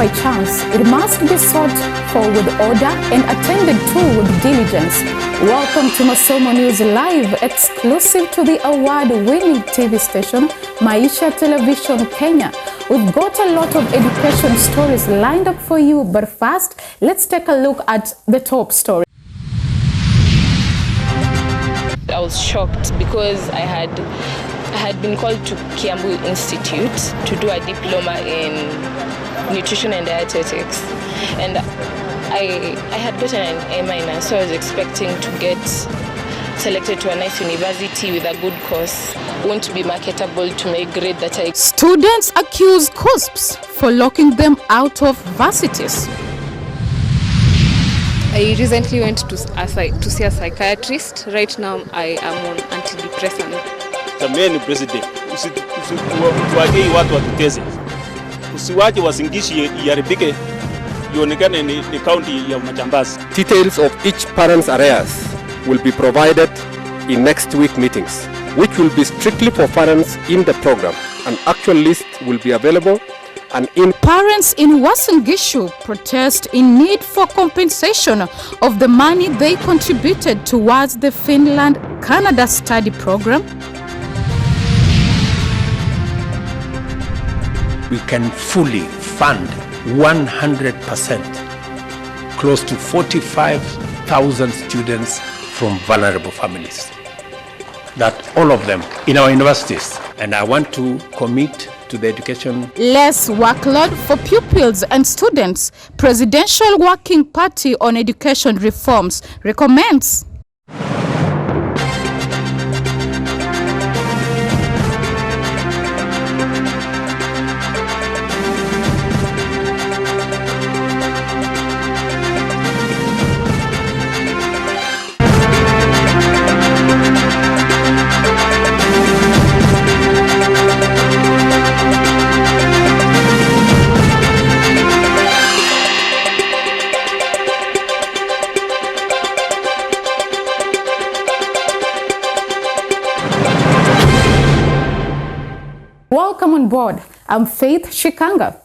by chance. It must be sought for with order and attended to with diligence. Welcome to Masomo News Live, exclusive to the award-winning TV station, Maisha Television Kenya. We've got a lot of education stories lined up for you, but first, let's take a look at the top story. I was shocked because I had been called to Kiambu Institute to do a diploma in nutrition and dietetics, and I had gotten an A-, so I was expecting to get selected to a nice university with a good course. Won't be marketable to my grade that I... Students accuse CUSPs for locking them out of varsities. I recently went to see a psychiatrist. Right now I am on antidepressant. Tameni president, usiwagei watu watuteze. Usiwaje wasingishi iharibike ionekane ni county ya majambazi. Details of each parent's arrears will be provided in next week meetings, which will be strictly for parents in the program. An actual list will be available. And in parents in Uasin Gishu protest in need for compensation of the money they contributed towards the Finland-Canada study program. We can fully fund 100%, close to 45,000 students from vulnerable families. That all of them in our universities. And I want to commit to the education. Less workload for pupils and students. Presidential Working Party on Education Reforms recommends. Welcome on board. I'm Faith Shikanga.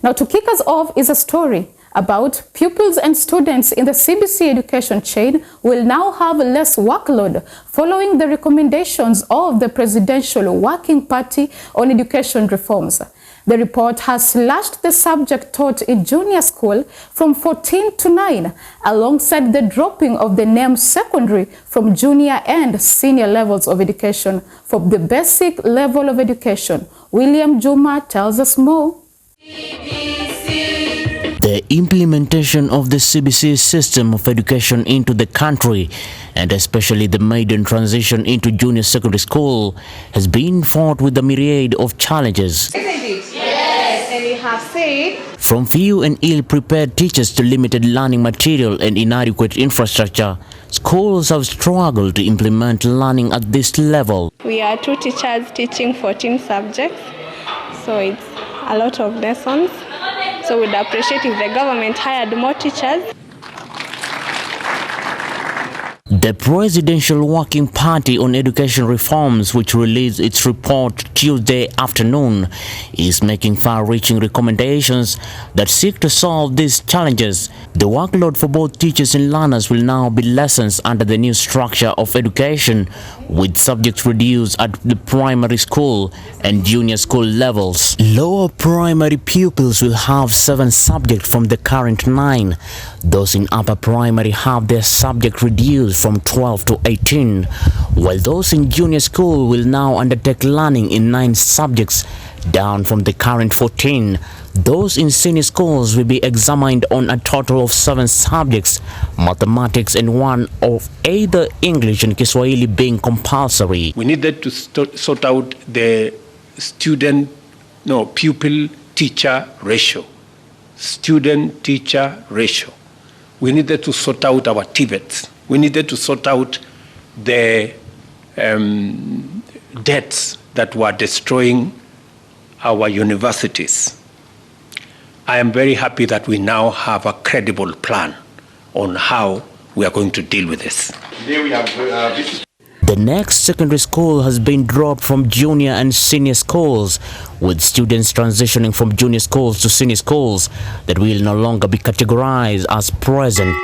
Now, to kick us off is a story about pupils and students in the CBC education chain will now have less workload following the recommendations of the Presidential Working Party on Education Reforms. The report has slashed the subject taught in junior school from 14 to 9, alongside the dropping of the name secondary from junior and senior levels of education for the basic level of education. William Juma tells us more. The implementation of the CBC system of education into the country, and especially the maiden transition into junior secondary school, has been fought with a myriad of challenges. From few and ill-prepared teachers to limited learning material and inadequate infrastructure, schools have struggled to implement learning at this level. We are 2 teachers teaching 14 subjects, so it's a lot of lessons. So we'd appreciate if the government hired more teachers. The Presidential Working Party on Education Reforms, which released its report Tuesday afternoon, is making far-reaching recommendations that seek to solve these challenges. The workload for both teachers and learners will now be lessened under the new structure of education, with subjects reduced at the primary school and junior school levels. Lower primary pupils will have 7 subjects from the current 9. Those in upper primary have their subject reduced from 12 to 18, while those in junior school will now undertake learning in 9 subjects, down from the current 14. Those in senior schools will be examined on a total of 7 subjects, mathematics and 1 of either English and Kiswahili being compulsory. We needed to sort out the pupil-teacher ratio, student-teacher ratio. We needed to sort out our TVETs. We needed to sort out the debts that were destroying our universities. I am very happy that we now have a credible plan on how we are going to deal with this. The The next secondary school has been dropped from junior and senior schools, with students transitioning from junior schools to senior schools that will no longer be categorized as present.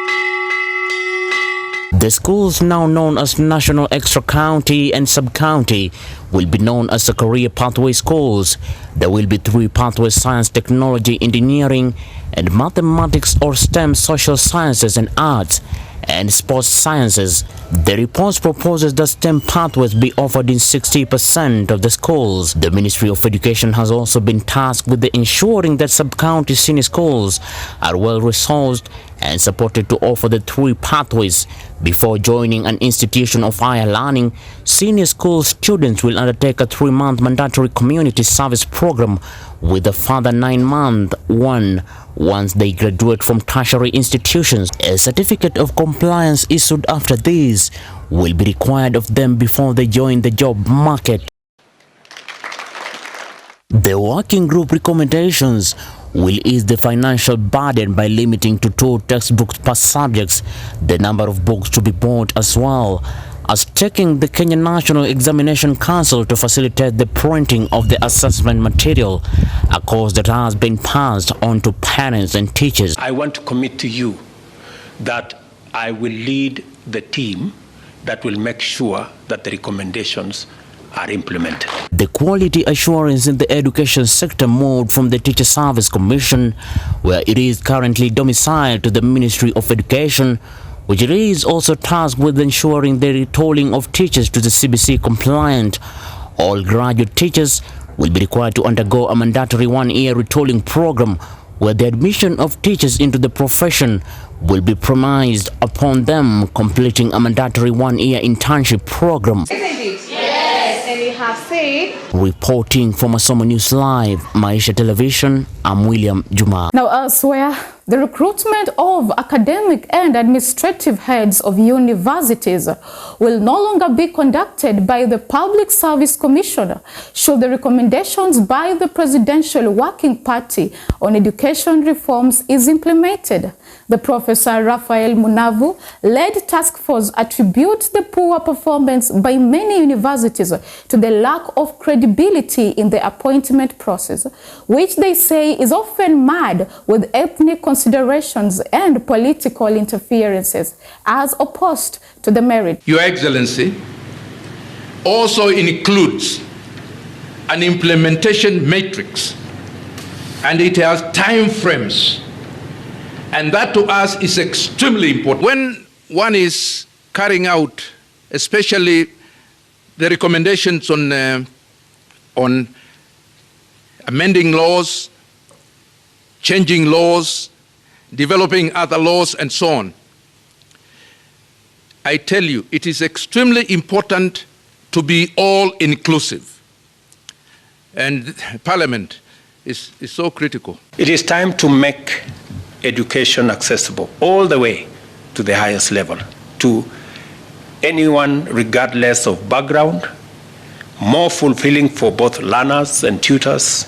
The schools now known as National Extra County and Sub-County will be known as the Career Pathway Schools. There will be 3 pathways: Science, Technology, Engineering, and Mathematics or STEM, Social Sciences and Arts, and Sports Sciences. The report proposes that STEM pathways be offered in 60% of the schools. The Ministry of Education has also been tasked with ensuring that sub-county senior schools are well resourced and supported to offer the 3 pathways. Before joining an institution of higher learning, senior school students will undertake a 3-month mandatory community service program with a further 9-month one. Once they graduate from tertiary institutions, a certificate of compliance issued after this will be required of them before they join the job market. The working group recommendations will ease the financial burden by limiting to 2 textbooks per subject, the number of books to be bought, as well as taking the Kenya National Examination Council to facilitate the printing of the assessment material, a course that has been passed on to parents and teachers. I want to commit to you that I will lead the team that will make sure that the recommendations are implemented. The quality assurance in the education sector moved from the Teacher Service Commission, where it is currently domiciled, to the Ministry of Education, which it is also tasked with ensuring the retolling of teachers to the CBC compliant. All graduate teachers will be required to undergo a mandatory 1-year retolling program, where the admission of teachers into the profession will be premised upon them completing a mandatory 1-year internship program. And we have said... Reporting from Masomo News Live, Maisha Television, I'm William Juma. Now elsewhere, the recruitment of academic and administrative heads of universities will no longer be conducted by the Public Service Commission should the recommendations by the Presidential Working Party on Education Reforms is implemented. The Professor Raphael Munavu-led task force attributes the poor performance by many universities to the lack of credibility in the appointment process, which they say is often marred with ethnic considerations and political interferences, as opposed to the merit. Your Excellency also includes an implementation matrix, and it has time frames, and that to us is extremely important. When one is carrying out, especially the recommendations on amending laws, changing laws, developing other laws, and so on, I tell you, it is extremely important to be all-inclusive. And Parliament is so critical. It is time to make education accessible all the way to the highest level, to anyone regardless of background, more fulfilling for both learners and tutors,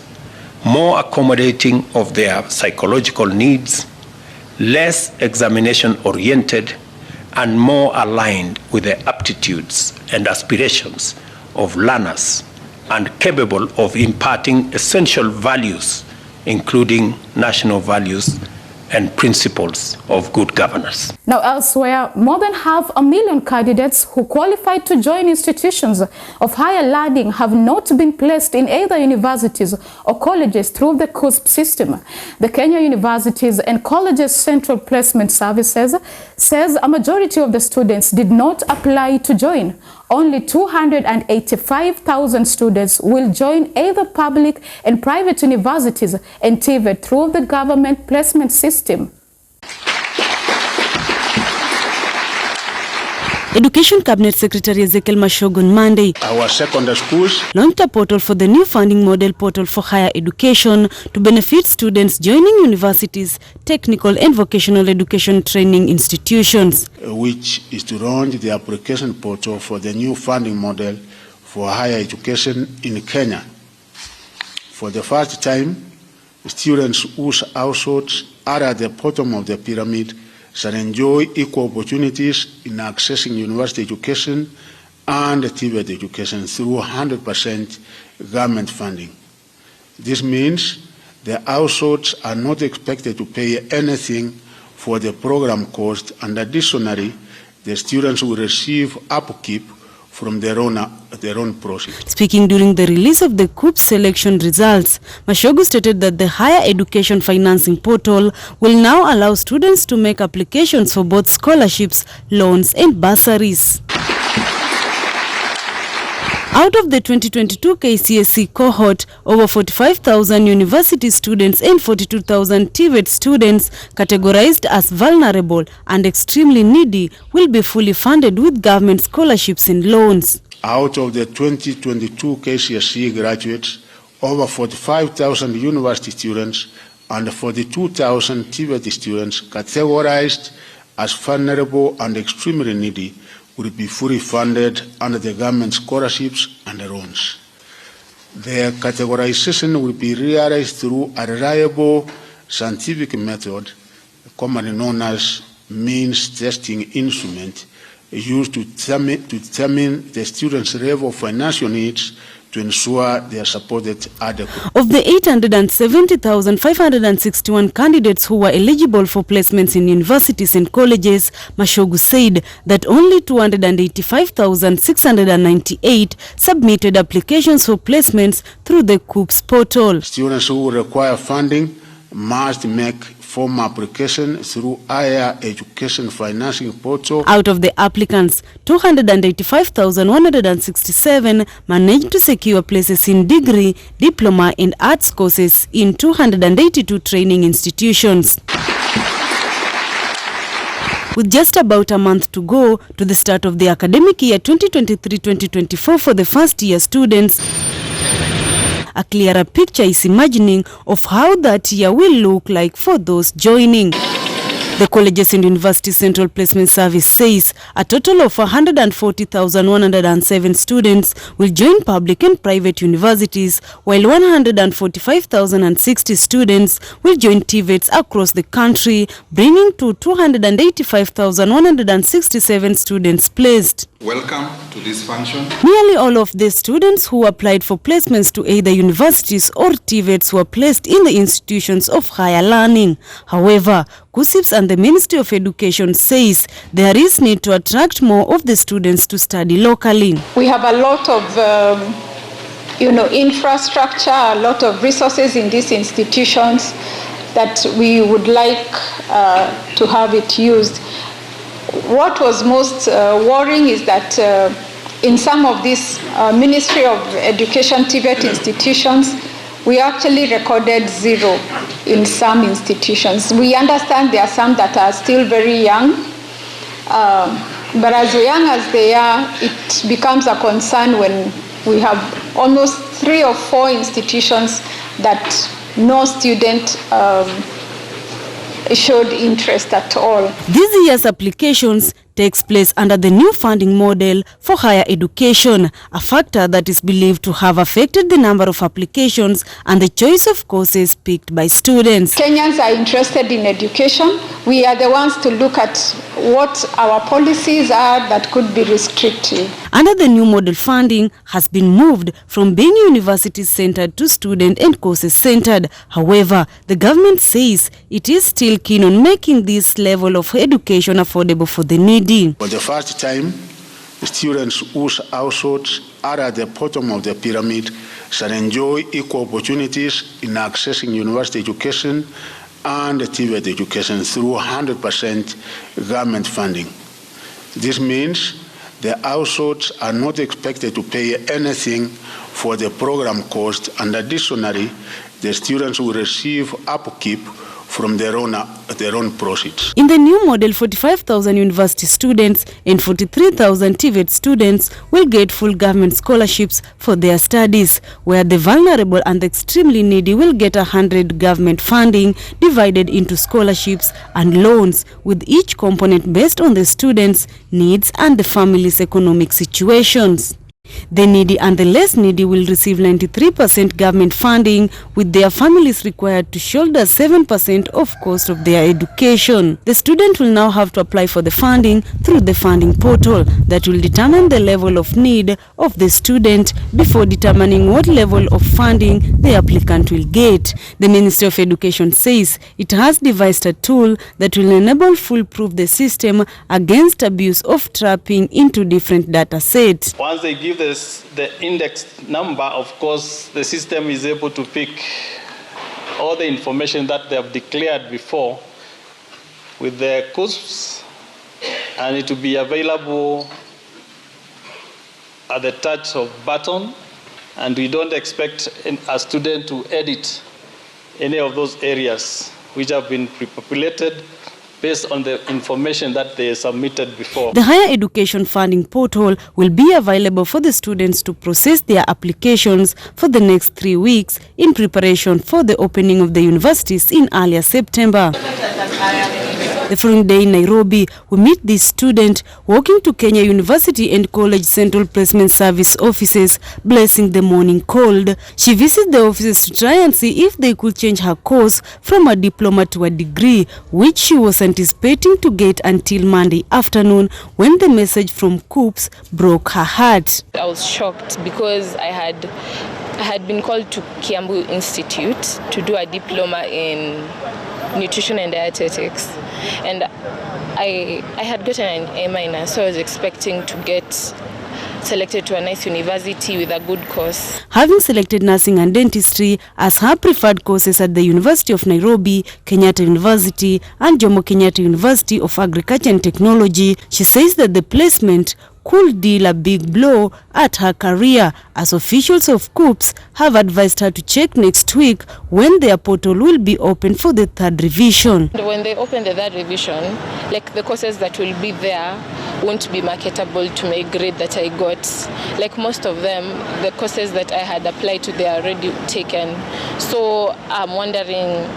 more accommodating of their psychological needs, less examination-oriented, and more aligned with the aptitudes and aspirations of learners, and capable of imparting essential values, including national values and principles of good governance. Now elsewhere, more than 500,000 candidates who qualified to join institutions of higher learning have not been placed in either universities or colleges through the CUSP system. The Kenya Universities and Colleges Central Placement Services says a majority of the students did not apply to join. Only 285,000 students will join either public and private universities and TVET through the government placement system. Education Cabinet Secretary Ezekiel Mashogun Monday our secondary schools launched a portal for the new funding model portal for higher education to benefit students joining universities, technical and vocational education training institutions, which is to launch the application portal for the new funding model for higher education in Kenya. For the first time, students whose households are at the bottom of the pyramid shall enjoy equal opportunities in accessing university education and TVET education through 100% government funding. This means the households are not expected to pay anything for the program cost, and additionally, the students will receive upkeep from their own proceeds. Speaking during the release of the KUPS selection results, Mashogu stated that the higher education financing portal will now allow students to make applications for both scholarships, loans, and bursaries. Out of the 2022 KCSE cohort, over 45,000 university students and 42,000 TVET students categorized as vulnerable and extremely needy will be fully funded with government scholarships and loans. Out of the 2022 KCSE graduates, over 45,000 university students and 42,000 TVET students categorized as vulnerable and extremely needy will be fully funded under the government scholarships and loans. Their categorization will be realized through a reliable scientific method, commonly known as means testing instrument, used to determine the students' level of financial needs to ensure they are supported adequately. Of the 870,561 candidates who were eligible for placements in universities and colleges, Mashogu said that only 285,698 submitted applications for placements through the KUPS portal. Students who require funding must make formal application through higher education financing portal. Out of the applicants, 285,167 managed to secure places in degree, diploma, and arts courses in 282 training institutions. With just about a month to go to the start of the academic year 2023-2024 for the first-year students, a clearer picture is emerging of how that year will look like for those joining. The Colleges and University Central Placement Service says a total of 140,107 students will join public and private universities, while 145,060 students will join TVETs across the country, bringing to 285,167 students placed. Welcome to this function. Nearly all of the students who applied for placements to either universities or TVETs were placed in the institutions of higher learning. However, KUSIPS and the Ministry of Education says there is need to attract more of the students to study locally. We have a lot of infrastructure, a lot of resources in these institutions that we would like to have it used. What was most worrying is that in some of these Ministry of Education TVET institutions, we actually recorded 0 in some institutions. We understand there are some that are still very young, but as young as they are, it becomes a concern when we have almost 3 or 4 institutions that no student showed interest at all. This year's applications takes place under the new funding model for higher education, a factor that is believed to have affected the number of applications and the choice of courses picked by students. Kenyans are interested in education. We are the ones to look at what our policies are that could be restrictive. Under the new model, funding has been moved from being university-centered to student and courses-centered. However, the government says it is still keen on making this level of education affordable for the needy. For the first time, students whose households are at the bottom of the pyramid shall enjoy equal opportunities in accessing university education and TVET education through 100% government funding. This means the households are not expected to pay anything for the program cost, and additionally, the students will receive upkeep from their own proceeds. In the new model, 45,000 university students and 43,000 TVET students will get full government scholarships for their studies, where the vulnerable and extremely needy will get 100 government funding divided into scholarships and loans, with each component based on the students' needs and the family's economic situations. The needy and the less needy will receive 93% government funding, with their families required to shoulder 7% of cost of their education. The student will now have to apply for the funding through the funding portal that will determine the level of need of the student before determining what level of funding the applicant will get. The Ministry of Education says it has devised a tool that will enable foolproof the system against abuse of trapping into different data sets. Once they give us the index number, of course, the system is able to pick all the information that they have declared before with the CUSPs, and it will be available at the touch of button, and we don't expect a student to edit any of those areas which have been pre-populated based on the information that they submitted before. The Higher Education Funding Portal will be available for the students to process their applications for the next 3 weeks in preparation for the opening of the universities in earlier September. The following day in Nairobi, we meet this student walking to Kenya University and College Central Placement Service offices, blessing the morning cold. She visits the offices to try and see if they could change her course from a diploma to a degree, which she was anticipating to get until Monday afternoon, when the message from CUPS broke her heart. I was shocked because I had been called to Kiambu Institute to do a diploma in nutrition and dietetics, and I had gotten an A-, so I was expecting to get selected to a nice university with a good course. Having selected nursing and dentistry as her preferred courses at the University of Nairobi, Kenyatta University and Jomo Kenyatta University of Agriculture and Technology, she says that the placement could deal a big blow at her career, as officials of CUPS have advised her to check next week when their portal will be open for the third revision. When they open the third revision, like the courses that will be there won't be marketable to my grade that I got. Like most of them, the courses that I had applied to, they are already taken. So I'm wondering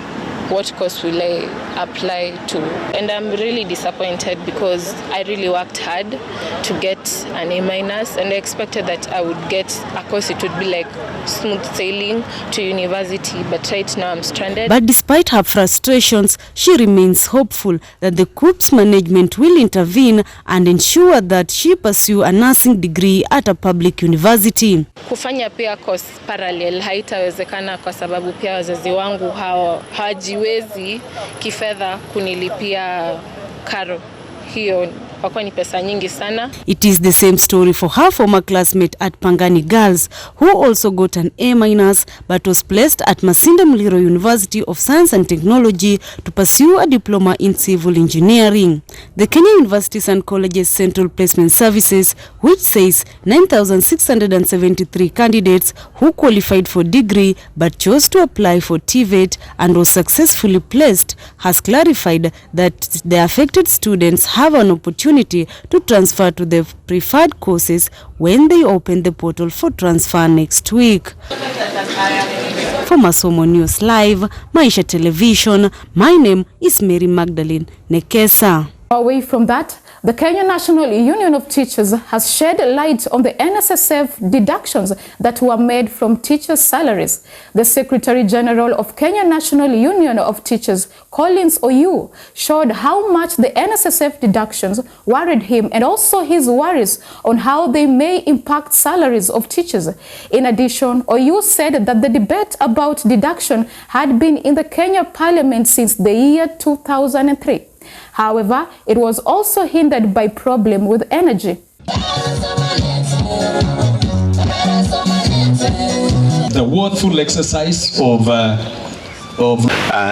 what course will I apply to? And I'm really disappointed because I really worked hard to get an A-, and I expected that I would get a course, it would be like smooth sailing to university, but right now I'm stranded. But despite her frustrations, she remains hopeful that the CUPS management will intervene and ensure that she pursue a nursing degree at a public university. Kufanya pia course parallel haitawezekana kwa sababu pia wazazi wangu hawajiwezi kifedha kunilipia karo hiyo, kwa kuwa ni pesa nyingi sana. It is the same story for her former classmate at Pangani Girls, who also got an A- but was placed at Masinda Muliro University of Science and Technology to pursue a diploma in civil engineering. The Kenya Universities and Colleges Central Placement Services, which says 9,673 candidates who qualified for degree but chose to apply for TVET and was successfully placed, has clarified that the affected students have an opportunity to transfer to the preferred courses when they open the portal for transfer next week. For Masomo News Live, Maisha Television, my name is Mary Magdalene Nekesa. Away from that, the Kenya National Union of Teachers has shed light on the NSSF deductions that were made from teachers' salaries. The Secretary General of Kenya National Union of Teachers, Collins Oyu, showed how much the NSSF deductions worried him and also his worries on how they may impact salaries of teachers. In addition, Oyu said that the debate about deduction had been in the Kenya Parliament since the year 2003. However, it was also hindered by problem with energy. The worthful exercise of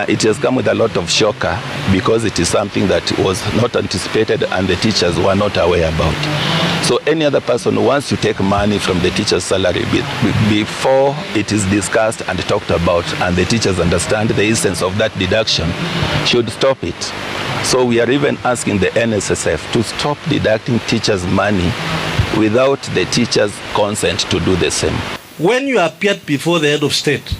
it has come with a lot of shocker because it is something that was not anticipated and the teachers were not aware about. So any other person who wants to take money from the teacher's salary before it is discussed and talked about and the teachers understand the essence of that deduction should stop it. So we are even asking the NSSF to stop deducting teachers' money without the teachers' consent to do the same. When you appeared before the head of state,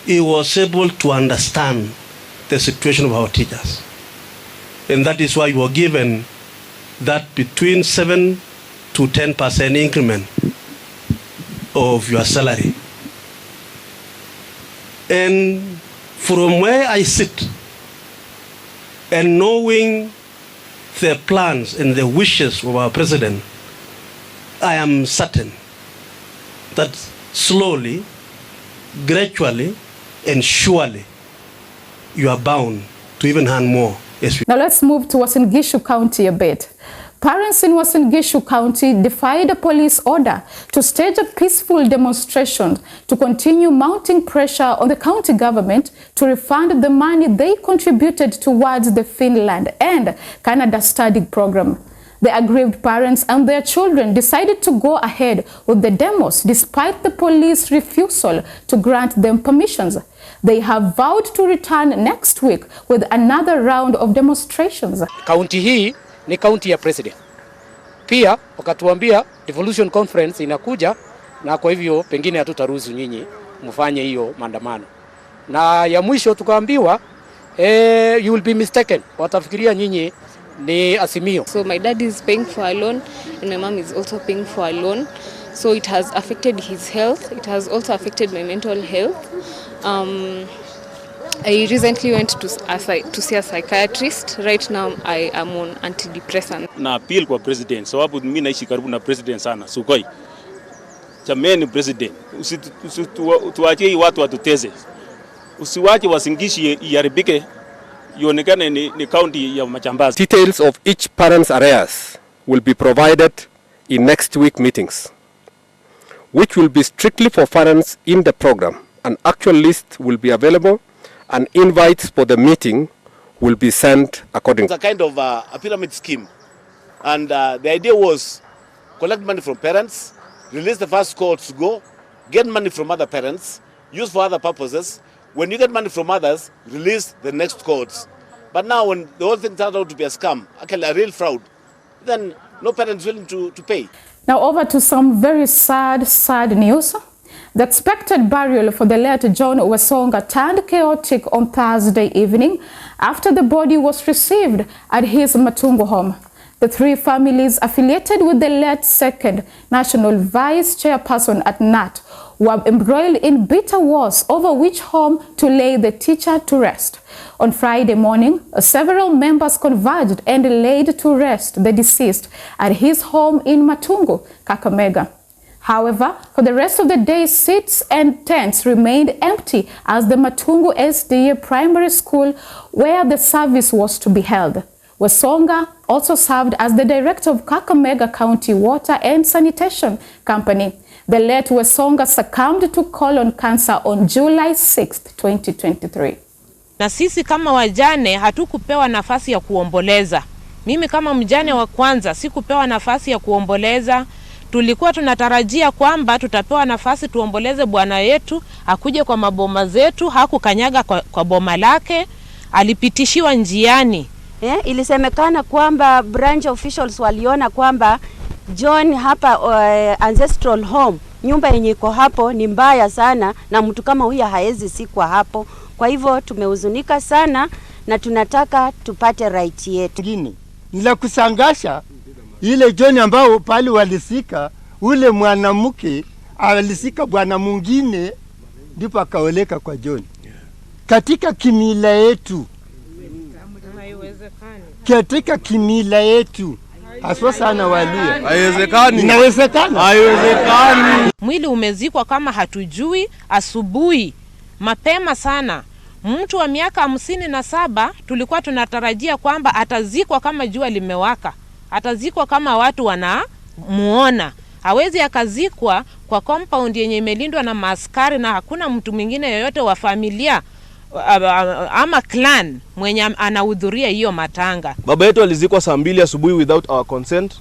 he was able to understand the situation of our teachers. And that is why you were given that between 7 to 10% increment of your salary. And from where I sit and knowing the plans and the wishes of our president, I am certain that slowly, gradually, and surely you are bound to even earn more. Now let's move to Uasin Gishu County a bit. Parents in Uasin Gishu County defied a police order to stage a peaceful demonstration to continue mounting pressure on the county government to refund the money they contributed towards the Finland and Canada study program. The aggrieved parents and their children decided to go ahead with the demos despite the police refusal to grant them permissions. They have vowed to return next week with another round of demonstrations. County hii ni county ya president. Pia wakatuambia devolution conference inakuja, na kwa hivyo pengine hatutaruhusu nyinyi mfanye hiyo maandamano. Na ya mwisho tukaambiwa you will be mistaken. Watafikiria nyinyi ni Azimio. So my dad is paying for a loan and my mom is also paying for a loan. So it has affected his health. It has also affected my mental health. I recently went to see a psychiatrist. Right now I am on antidepressant. Na appeal kwa president, sababu mimi naishi karibu na president sana. Sukoi. Jameni president, tuachie watu watuteze. Usiwache wasingishi iharibike ionekane ni county ya majambazi. Details of each parent's arrears will be provided in next week meetings, which will be strictly for parents in the program. An actual list will be available and invites for the meeting will be sent accordingly. It's a kind of a pyramid scheme, and the idea was collect money from parents, release the first cohort to go, get money from other parents, use for other purposes. When you get money from others, release the next cohorts. But now when the whole thing turned out to be a scam, actually a real fraud, then no parents willing to pay. Now over to some very sad news. The expected burial for the late John Wesonga turned chaotic on Thursday evening after the body was received at his Matungu home. The three families affiliated with the late second national vice chairperson at NAT were embroiled in bitter wars over which home to lay the teacher to rest. On Friday morning, several members converged and laid to rest the deceased at his home in Matungu, Kakamega. However, for the rest of the day, seats and tents remained empty as the Matungu SDA primary school where the service was to be held. Wesonga also served as the director of Kakamega County Water and Sanitation Company. The late Wesonga succumbed to colon cancer on July 6, 2023. Na sisi kama wajane hatukupewa nafasi ya kuomboleza. Mimi kama mjane wa kwanza sikupewa nafasi ya kuomboleza. Tulikuwa tunatarajia kwamba tutapewa nafasi tuomboleze bwana yetu, akuje kwa maboma zetu, hakukanyaga kwa boma lake, alipitishiwa njiani. Ilisemekana kwamba branch officials waliona kwamba John hapa ancestral home, nyumba yenye iko hapo ni mbaya sana na mtu kama huyu haezi sikwa hapo. Kwa hivyo tumehuzunika sana na tunataka tupate right yetu. Nila kusangasha ile John ambao pali walisika, ule mwanamke alisika bwana mwingine ndipo akaoleka kwa John. Katika kimila yetu, katika kimila yetu haswa sana Waluya. Haiwezekani. Inawezekana. Haiwezekani. Mwili umezikwa kama hatujui asubuhi mapema sana. Mtu wa miaka 57 tulikuwa tunatarajia kwamba atazikwa kama jua limewaka. Atazikwa kama watu wanamuona. Hawezi akazikwa kwa compound yenye imelindwa na maaskari na hakuna mtu mwingine yoyote wa familia ama clan mwenye anahudhuria hiyo matanga. Baba yetu alizikwa saa 2 asubuhi without our consent.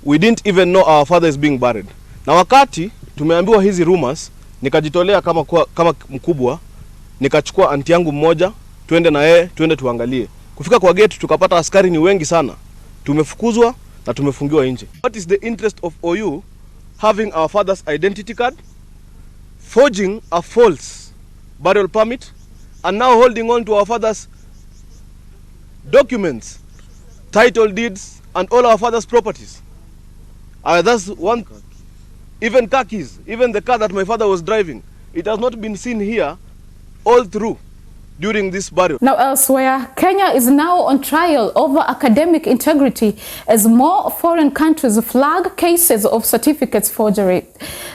We didn't even know our father is being buried. Na wakati tumeambiwa hizi rumors, nikajitolea kama mkubwa, nikachukua anti yangu mmoja, twende na yeye, twende tuangalie. Kufika kwa gate tukapata askari ni wengi sana. Tumefukuzwa na tumefungiwa nje. What is the interest of OU having our father's identity card, forging a false burial permit, and now holding on to our father's documents, title deeds, and all our father's properties? That's one. Even khakis, even the car that my father was driving, it has not been seen here all through during this burial. Now elsewhere, Kenya is now on trial over academic integrity as more foreign countries flag cases of certificates forgery.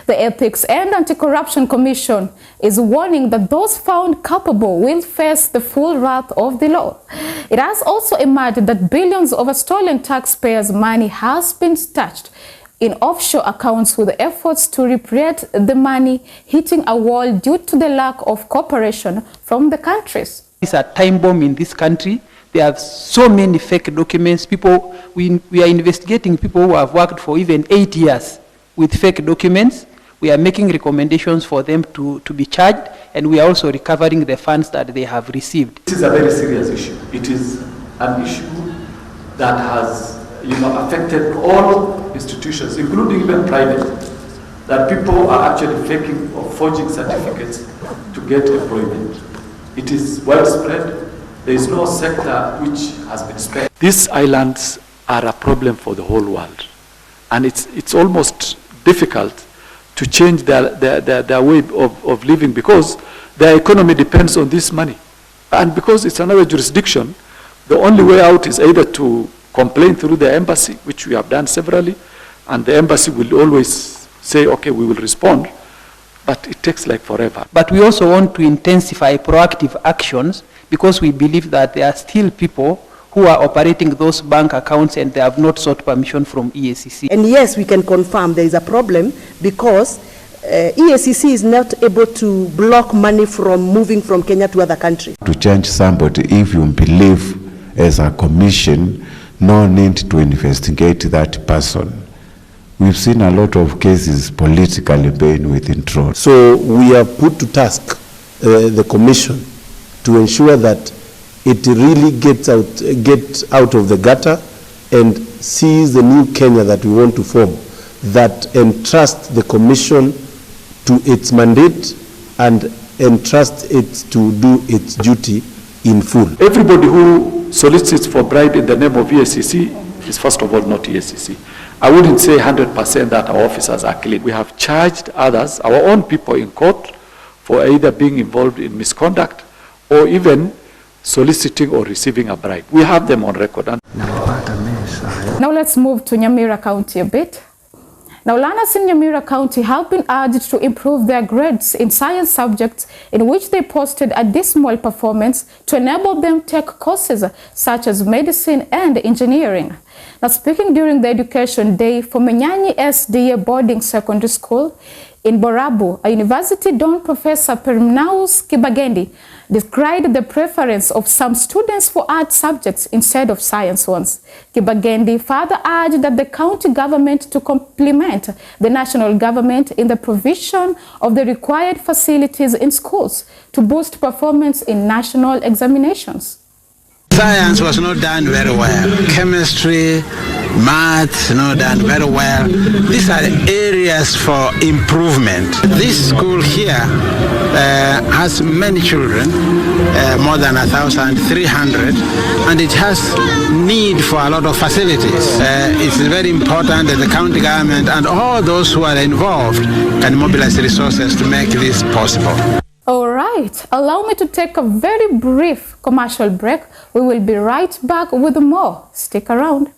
The Ethics and Anti-Corruption Commission is warning that those found culpable will face the full wrath of the law. It has also emerged that billions of stolen taxpayers' money has been stashed in offshore accounts, with efforts to repatriate the money hitting a wall due to the lack of cooperation from the countries. It's a time bomb in this country. There are so many fake documents. We are investigating people who have worked for even 8 years with fake documents. We are making recommendations for them to be charged, and we are also recovering the funds that they have received. This is a very serious issue. It is an issue that has affected all institutions, including even private, that people are actually faking or forging certificates to get employment. It is widespread. There is no sector which has been spared. These islands are a problem for the whole world, and it's almost difficult to change their way of living, because their economy depends on this money. And because it's another jurisdiction, the only way out is either to complain through the embassy, which we have done severally, and the embassy will always say, okay, we will respond, but it takes like forever. But we also want to intensify proactive actions, because we believe that there are still people who are operating those bank accounts and they have not sought permission from EACC. And yes, we can confirm there is a problem, because EACC is not able to block money from moving from Kenya to other countries. To change somebody, if you believe as a commission, no need to investigate that person. We've seen a lot of cases politically being withdrawn. So we have put to task the commission to ensure that it really gets out of the gutter and sees the new Kenya that we want to form, that entrust the commission to its mandate and entrust it to do its duty in full. Everybody who solicits for bribe in the name of EACC is first of all not EACC. I wouldn't say 100% that our officers are clean. We have charged others, our own people in court, for either being involved in misconduct or even soliciting or receiving a bribe. We have them on record. Now let's move to Nyamira County a bit. Now, learners in Nyamira County have been urged to improve their grades in science subjects in which they posted a dismal performance to enable them take courses such as medicine and engineering. Now, speaking during the Education Day for Menyanyi SDA Boarding Secondary School in Borabu, a university don Professor Permnaus Kibagendi described the preference of some students for art subjects instead of science ones. Kibagendi further urged that the county government to complement the national government in the provision of the required facilities in schools to boost performance in national examinations. Science was not done very well. Chemistry, maths, not done very well. These are areas for improvement. This school here has many children, more than 1,300, and it has need for a lot of facilities. It's very important that the county government and all those who are involved can mobilize resources to make this possible. All right, allow me to take a very brief commercial break. We will be right back with more. Stick around.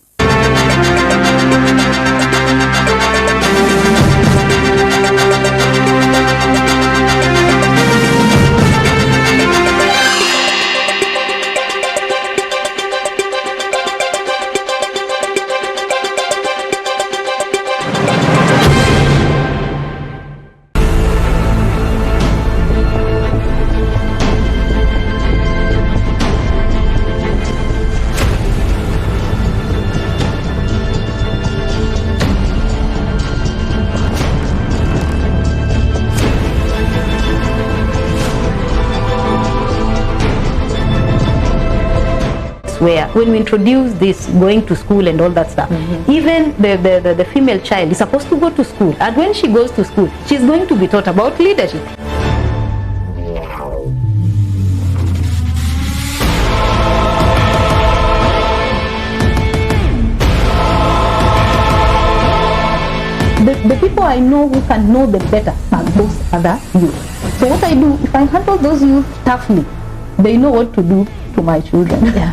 Where when we introduce this going to school and all that stuff, even the female child is supposed to go to school, and when she goes to school, she's going to be taught about leadership. I know who can know them better than those other youth. So what I do, if I handle those youth toughly, they know what to do to my children. Yeah.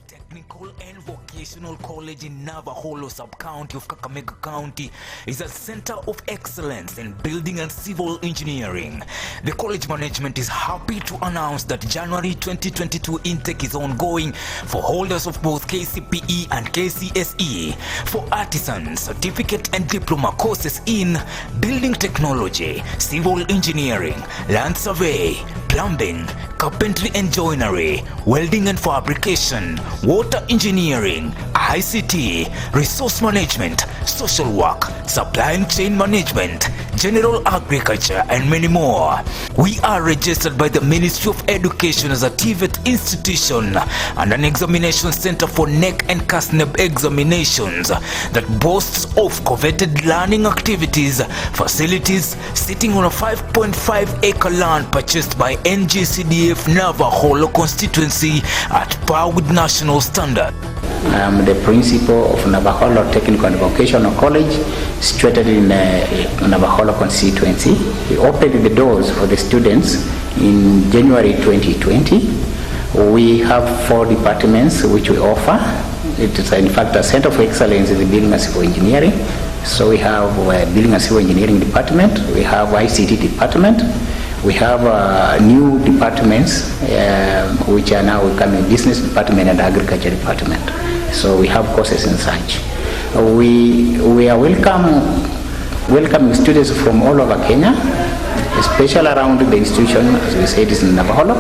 Technical and Vocational College in Navajo Sub-County of Kakamega County is a center of excellence in building and civil engineering. The college management is happy to announce that January 2022 intake is ongoing for holders of both KCPE and KCSE for artisans, certificate and diploma courses in building technology, civil engineering, land survey, plumbing, carpentry and joinery, welding and fabrication, water engineering, ICT, resource management, social work, supply and chain management, general agriculture, and many more. We are registered by the Ministry of Education as a TVET institution and an examination center for NEC and CASNEB examinations that boasts of coveted learning activities, facilities sitting on a 5.5-acre land purchased by NGCDF Navajo constituency at par with national standard. I am the principal of Navajo Technical and Vocational College, situated in Navajo constituency. We opened the doors for the students in January 2020. We have 4 departments which we offer. It is in fact a center of excellence in the building and civil engineering. So we have a building and civil engineering department, we have ICT department, we have new departments which are now becoming business department and agriculture department. So we have courses in such. We are welcoming students from all over Kenya, especially around the institution, as we said, is in Navajo.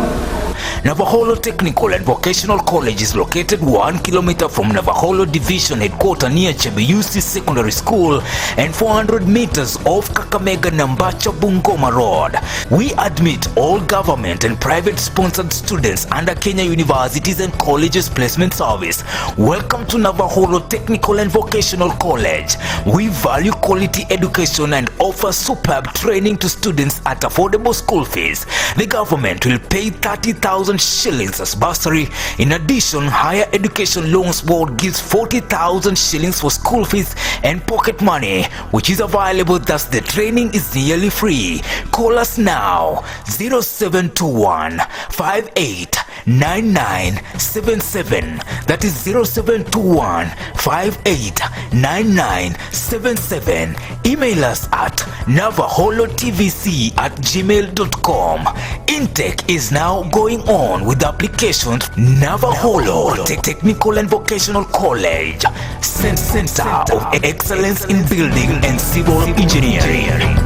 Navajo Technical and Vocational College is located 1 kilometer from Navajo Division headquarters near Chebeyusi Secondary School and 400 meters off Kakamega Nambacha Bungoma Road. We admit all government and private sponsored students under Kenya Universities and Colleges Placement Service. Welcome to Navajo Technical and Vocational College. We value quality education and offer superb training to students at affordable school fees. The government will pay 30,000 shillings as bursary. In addition, Higher Education Loans Board gives 40,000 shillings for school fees and pocket money, which is available, thus the training is nearly free. Call us now, 0721 589977. That is 0721 589977. Email us at navahollotvc@gmail.com. Intake is now going on with applications. Navajo Technical and Vocational College, Center of Excellence in Building and Civil Engineering.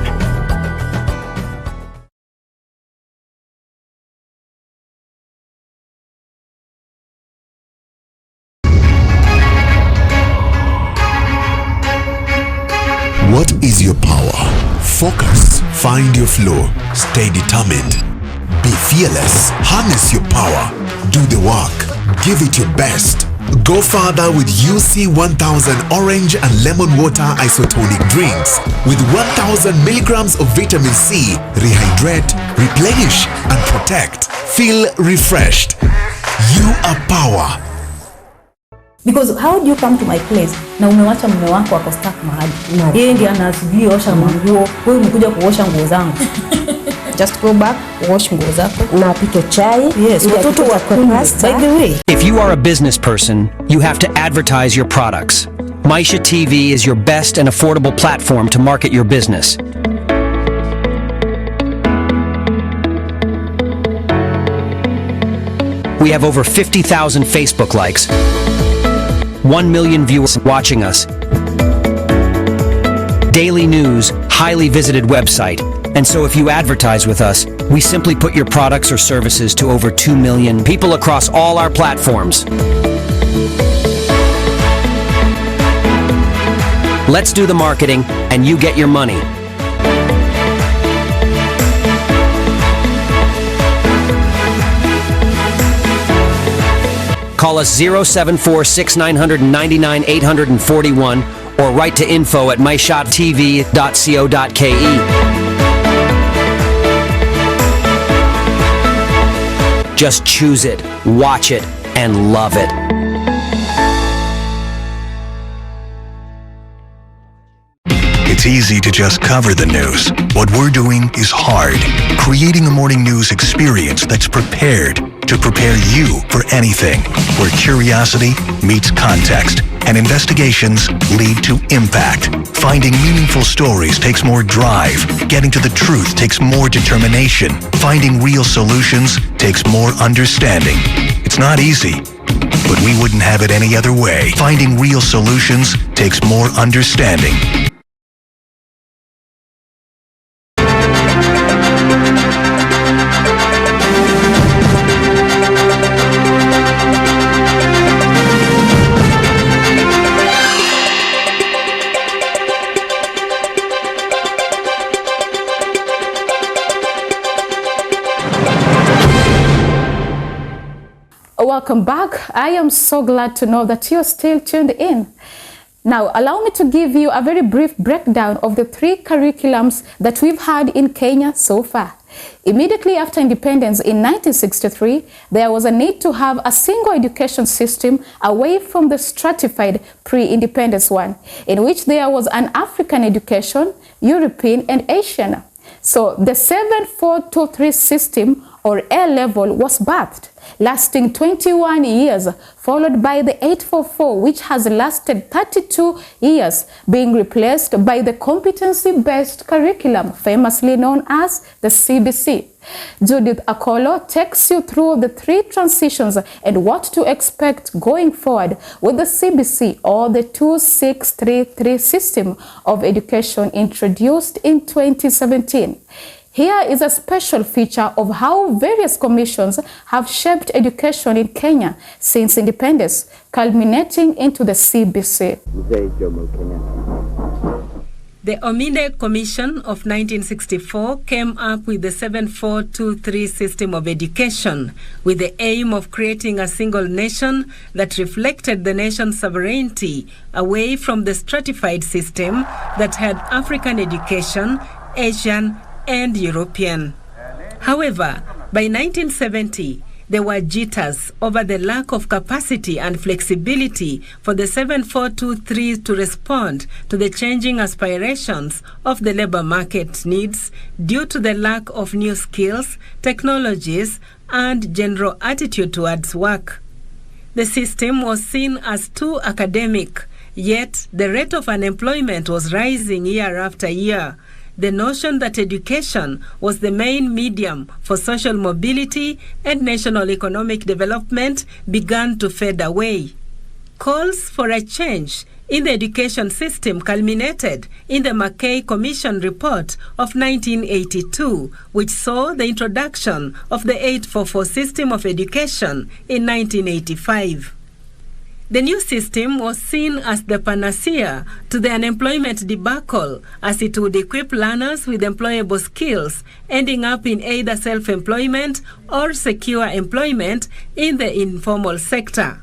What is your power? Focus, find your flow, stay determined. Be fearless, harness your power, do the work, give it your best. Go further with UC 1000 orange and lemon water isotonic drinks with 1000 milligrams of vitamin C. Rehydrate, replenish and protect. Feel refreshed. You are power. Because how do you come to my place na umewacha mume wako ako stuck mahali? Yeye ndiye anasubiri osha manguo, wewe umekuja kuosha nguo zangu. Just go back, wash nguo zako na apike chai. Yes, watoto wako pasta. By the way, if you are a business person, you have to advertise your products. Maisha TV is your best and affordable platform to market your business. We have over 50,000 Facebook likes, 1 million viewers watching us, daily news, highly visited website. And so if you advertise with us, we simply put your products or services to over 2 million people across all our platforms. Let's do the marketing and you get your money. Call us 074-6999-841 or write to info@myshottv.co.ke. Just choose it, watch it, and love it. It's easy to just cover the news. What we're doing is hard. Creating a morning news experience that's prepared to prepare you for anything, where curiosity meets context and investigations lead to impact. Finding meaningful stories takes more drive. Getting to the truth takes more determination. Finding real solutions takes more understanding. It's not easy, but we wouldn't have it any other way. Finding real solutions takes more understanding. Welcome back. I am so glad to know that you're still tuned in. Now, allow me to give you a very brief breakdown of the 3 curriculums that we've had in Kenya so far. Immediately after independence in 1963, there was a need to have a single education system away from the stratified pre-independence one, in which there was an African education, European and Asian. So the 7-4-2-3 system, or A-level, was birthed, lasting 21 years, followed by the 8-4-4, which has lasted 32 years, being replaced by the competency-based curriculum, famously known as the CBC. Judith Akolo takes you through the 3 transitions and what to expect going forward with the CBC, or the 2-6-3-3 system of education introduced in 2017. Here is a special feature of how various commissions have shaped education in Kenya since independence, culminating into the CBC. The Ominde Commission of 1964 came up with the 7-4-2-3 system of education with the aim of creating a single nation that reflected the nation's sovereignty away from the stratified system that had African education, Asian, and European. However, by 1970, there were jitters over the lack of capacity and flexibility for the 7-4-2-3 to respond to the changing aspirations of the labor market needs due to the lack of new skills, technologies, and general attitude towards work. The system was seen as too academic, yet the rate of unemployment was rising year after year. The notion that education was the main medium for social mobility and national economic development began to fade away. Calls for a change in the education system culminated in the McKay Commission report of 1982, which saw the introduction of the 8-4-4 system of education in 1985. The new system was seen as the panacea to the unemployment debacle, as it would equip learners with employable skills, ending up in either self-employment or secure employment in the informal sector.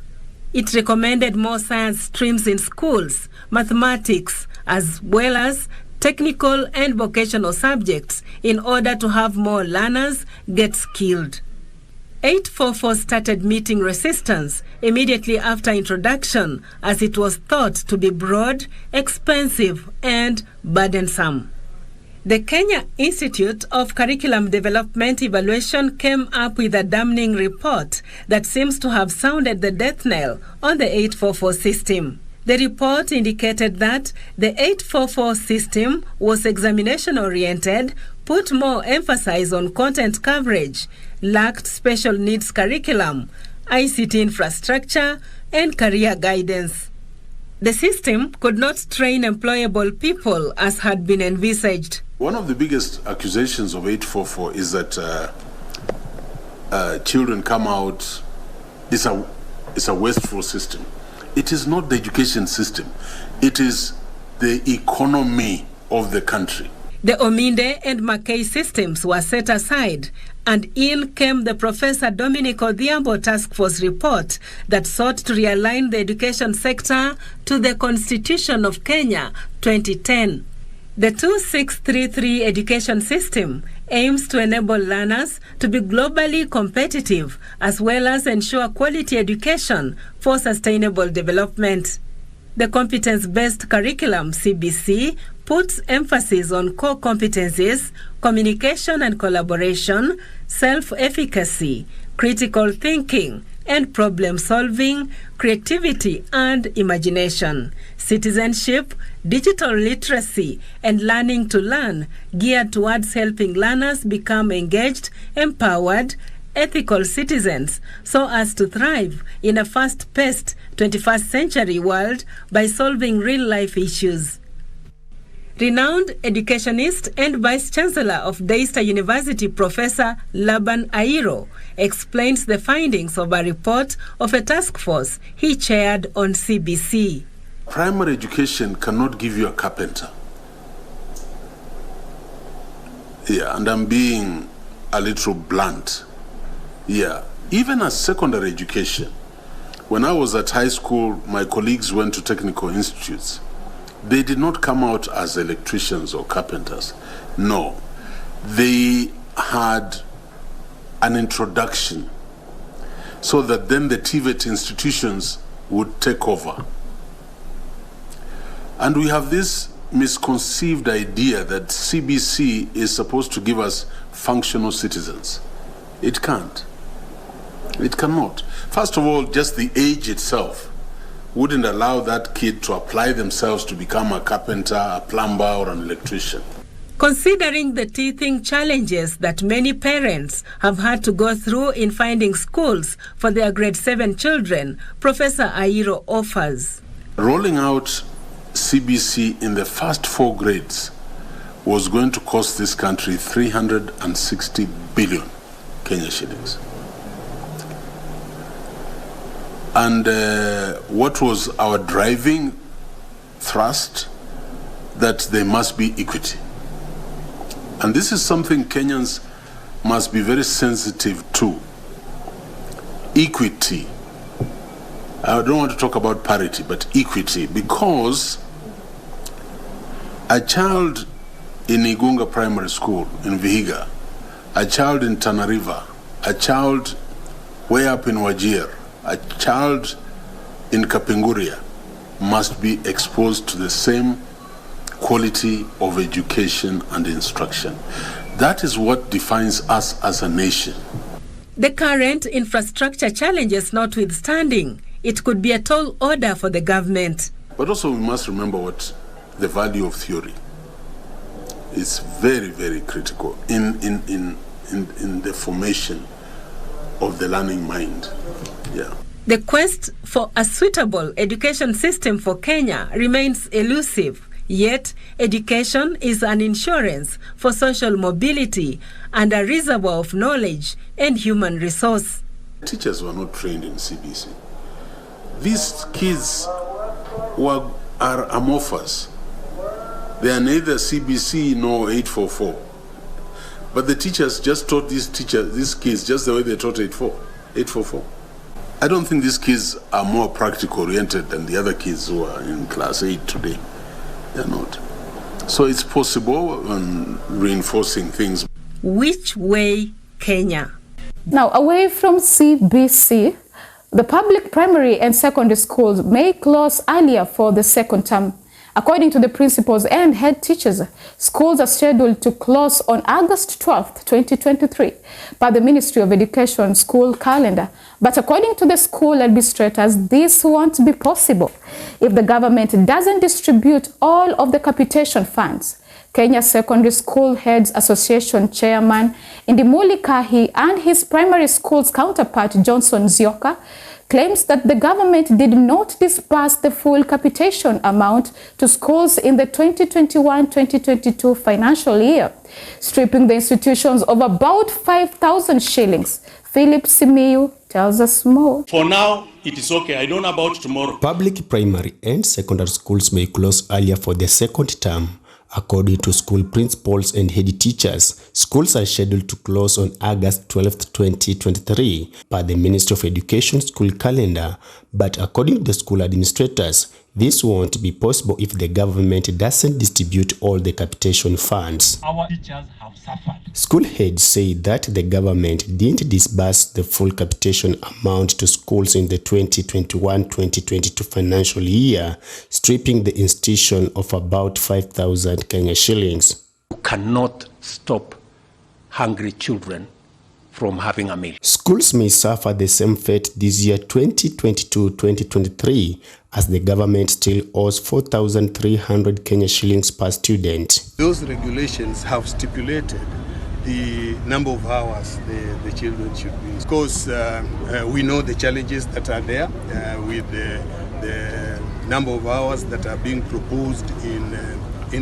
It recommended more science streams in schools, mathematics, as well as technical and vocational subjects in order to have more learners get skilled. 8-4-4 started meeting resistance immediately after introduction, as it was thought to be broad, expensive, and burdensome. The Kenya Institute of Curriculum Development Evaluation came up with a damning report that seems to have sounded the death knell on the 8-4-4 system. The report indicated that the 8-4-4 system was examination-oriented, put more emphasis on content coverage, lacked special needs curriculum, ICT infrastructure, and career guidance. The system could not train employable people as had been envisaged. One of the biggest accusations of 8-4-4 is that children come out, it's a wasteful system. It is not the education system, it is the economy of the country. The Ominde and McKay systems were set aside, and in came the Professor Dominic Odhiambo Task Force report that sought to realign the education sector to the Constitution of Kenya 2010. The 2633 education system aims to enable learners to be globally competitive as well as ensure quality education for sustainable development. The competence-based curriculum, CBC, puts emphasis on core competencies, communication and collaboration, self-efficacy, critical thinking, and problem-solving, creativity and imagination, citizenship, digital literacy, and learning to learn, geared towards helping learners become engaged, empowered, ethical citizens so as to thrive in a fast-paced 21st century world by solving real-life issues. Renowned educationist and Vice-Chancellor of Daystar University, Professor Laban Airo, explains the findings of a report of a task force he chaired on CBC. Primary education cannot give you a carpenter. Yeah, and I'm being a little blunt. Yeah, even as secondary education, when I was at high school, my colleagues went to technical institutes. They did not come out as electricians or carpenters. No, they had an introduction so that then the TVET institutions would take over. And we have this misconceived idea that CBC is supposed to give us functional citizens. It can't. It cannot. First of all, just the age itself wouldn't allow that kid to apply themselves to become a carpenter, a plumber, or an electrician. Considering the teething challenges that many parents have had to go through in finding schools for their grade 7 children, Professor Airo offers. Rolling out CBC in the first 4 grades was going to cost this country 360 billion Kenya shillings. And what was our driving thrust? That there must be equity. And this is something Kenyans must be very sensitive to. Equity. I don't want to talk about parity, but equity, because a child in Igunga Primary School in Vihiga, a child in Tana River, a child way up in Wajir, a child in Kapenguria must be exposed to the same quality of education and instruction. That is what defines us as a nation. The current infrastructure challenges notwithstanding, it could be a tall order for the government. But also we must remember what the value of theory is very, very critical in the formation of the learning mind. Yeah. The quest for a suitable education system for Kenya remains elusive, yet education is an insurance for social mobility and a reservoir of knowledge and human resource. Teachers were not trained in CBC. These kids are amorphous. They are neither CBC nor 844. But the teachers just taught these kids just the way they taught 844. I don't think these kids are more practical oriented than the other kids who are in class 8 today. They're not. So it's possible and reinforcing things. Which way, Kenya? Now, away from CBC, the public primary and secondary schools may close earlier for the second term. According to the principals and head teachers, schools are scheduled to close on August 12, 2023, by the Ministry of Education school calendar. But according to the school administrators, this won't be possible if the government doesn't distribute all of the capitation funds. Kenya Secondary School Heads Association Chairman Indimuli Kahi and his primary school's counterpart Johnson Zioka claims that the government did not disburse the full capitation amount to schools in the 2021-2022 financial year, stripping the institutions of about 5,000 shillings. Philip Simiyu tells us more. For now, it is okay. I don't know about tomorrow. Public primary and secondary schools may close earlier for the second term. According to school principals and head teachers, schools are scheduled to close on August 12, 2023 by the Ministry of Education school calendar. But according to the school administrators, This won't be possible if the government doesn't distribute all the capitation funds. Our teachers have suffered. School heads say that the government didn't disburse the full capitation amount to schools in the 2021-2022 financial year, stripping the institution of about 5,000 Kenya shillings. You cannot stop hungry children from having a meal. Schools may suffer the same fate this year 2022-2023 as the government still owes 4,300 Kenya shillings per student. Those regulations have stipulated the number of hours the children should be. Of course, we know the challenges that are there with the number of hours that are being proposed in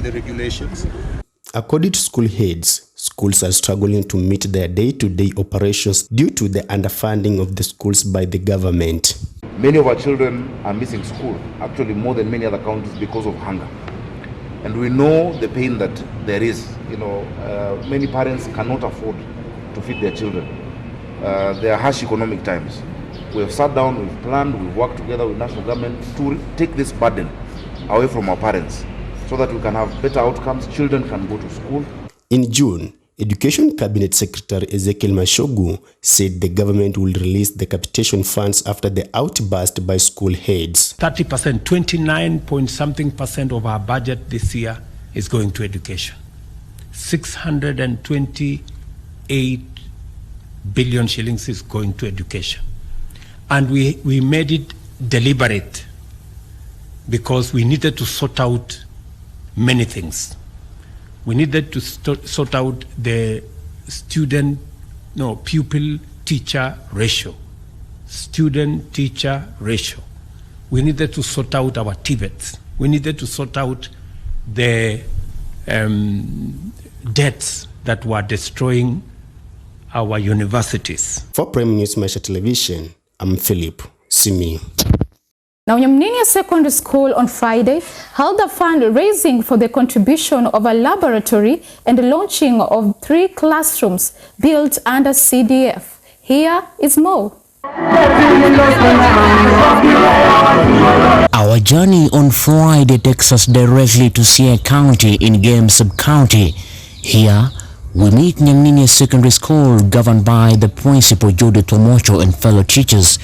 the regulations. According to school heads, schools are struggling to meet their day-to-day operations due to the underfunding of the schools by the government. Many of our children are missing school, actually more than many other counties, because of hunger. And we know the pain that there is. Many parents cannot afford to feed their children. There are harsh economic times. We have sat down, we've planned, we've worked together with national government to take this burden away from our parents, so that we can have better outcomes, children can go to school. In June, Education Cabinet Secretary Ezekiel Mashogu said the government will release the capitation funds after the outburst by school heads. 30%, 29-point-something% of our budget this year is going to education. 628 billion shillings is going to education. And we made it deliberate because we needed to sort out many things. We needed to sort out the pupil-teacher ratio, student-teacher ratio. We needed to sort out our TVETs. We needed to sort out the debts that were destroying our universities. For Prime News Maisha Television, I'm Philip Simi. Now, Nyamninia Secondary School on Friday held a fundraising for the contribution of a laboratory and the launching of 3 classrooms built under CDF. Here is more. Our journey on Friday takes us directly to Sierra County in Game Sub-County. Here, we meet Nyamninia Secondary School, governed by the principal Jody Tomocho and fellow teachers.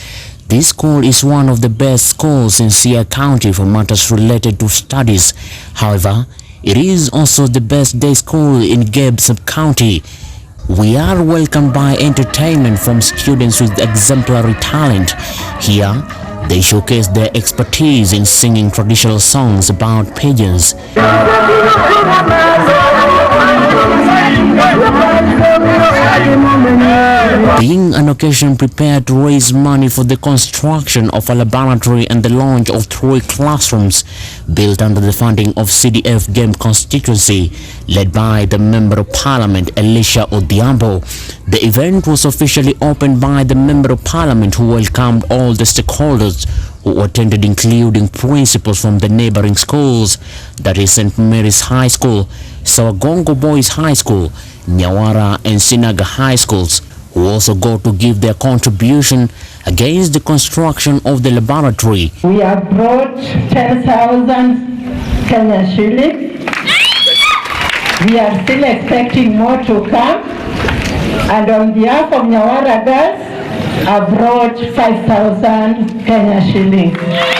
This school is one of the best schools in Sierra County for matters related to studies. However, it is also the best day school in Gabe Sub-County. We are welcomed by entertainment from students with exemplary talent. Here, they showcase their expertise in singing traditional songs about pigeons. Being an occasion prepared to raise money for the construction of a laboratory and the launch of 3 classrooms built under the funding of CDF Game constituency, led by the Member of Parliament Elisha Odhiambo. The event was officially opened by the Member of Parliament, who welcomed all the stakeholders who attended, including principals from the neighboring schools, that is St. Mary's High School, Sawagongo Boys High School, Nyawara and Sinaga High Schools, who also go to give their contribution against the construction of the laboratory. We have brought 10,000 Kenya shillings. We are still expecting more to come. And on behalf of Nyawara girls, I brought 5,000 Kenya shillings.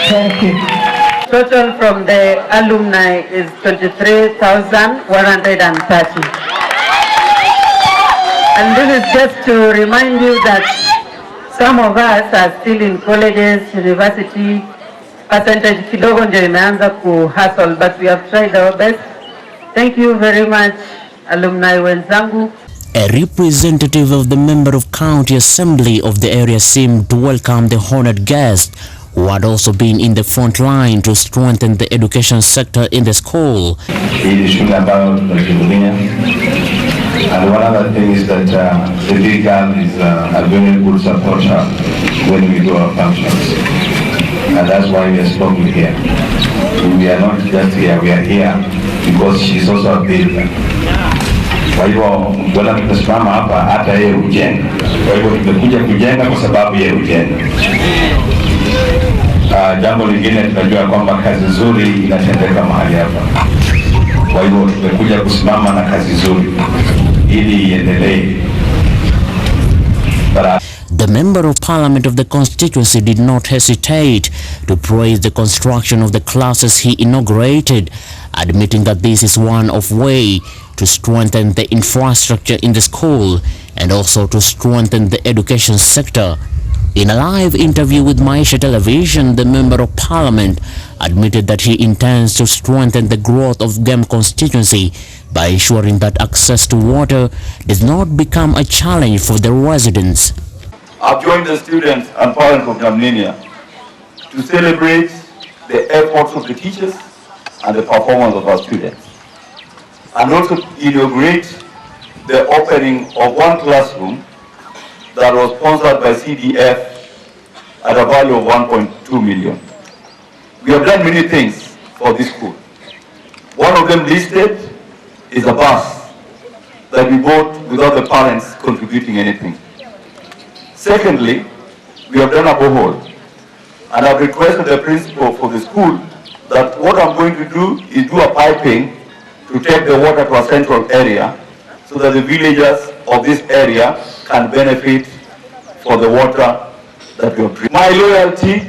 Thank you. Total from the alumni is 23,130. And this is just to remind you that some of us are still in colleges, university, percentage kidogo ndio imeanza ku hustle, but we have tried our best. Thank you very much, alumni wenzangu. A representative of the Member of County Assembly of the area seemed to welcome the honored guest, who had also been in the front line to strengthen the education sector in the school. And one other thing is that the big girl is a very good supporter when we do our functions. And that's why we are spoken here. We are not just here, we are here because she's also a builder. Kwa hivyo mbona tumesimama hapa hata yeye hujenga. Kwa hivyo tumekuja kujenga kwa sababu yeye hujenga. na jambo lingine tunajua kwamba kazi nzuri inatendeka mahali hapa. Kwa hivyo tumekuja kusimama na kazi nzuri ili iendelee. The Member of Parliament of the constituency did not hesitate to praise the construction of the classes he inaugurated, admitting that this is one of way to strengthen the infrastructure in the school and also to strengthen the education sector. In a live interview with Maisha Television, the Member of Parliament admitted that he intends to strengthen the growth of Gem constituency by ensuring that access to water does not become a challenge for the residents. I've joined the students and parents of Jamninia to celebrate the efforts of the teachers and the performance of our students, and also inaugurate the opening of one classroom that was sponsored by CDF at a value of 1.2 million. We have done many things for this school. One of them listed is a bus that we bought without the parents contributing anything. Secondly, we have done a borehole, and I've requested the principal for the school that what I'm going to do is do a piping to take the water to a central area so that the villagers of this area can benefit for the water that we have drinking. My loyalty,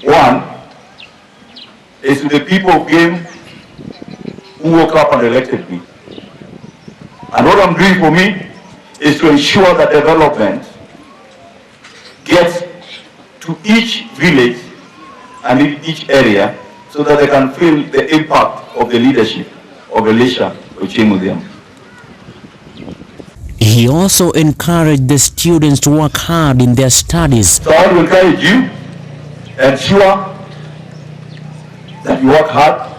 one, is to the people of Game who woke up and elected me. And what I'm doing for me is to ensure that development gets to each village and in each area so that they can feel the impact of the leadership of Elisha Ochimudiam. He also encouraged the students to work hard in their studies. So I will encourage you, ensure that you work hard,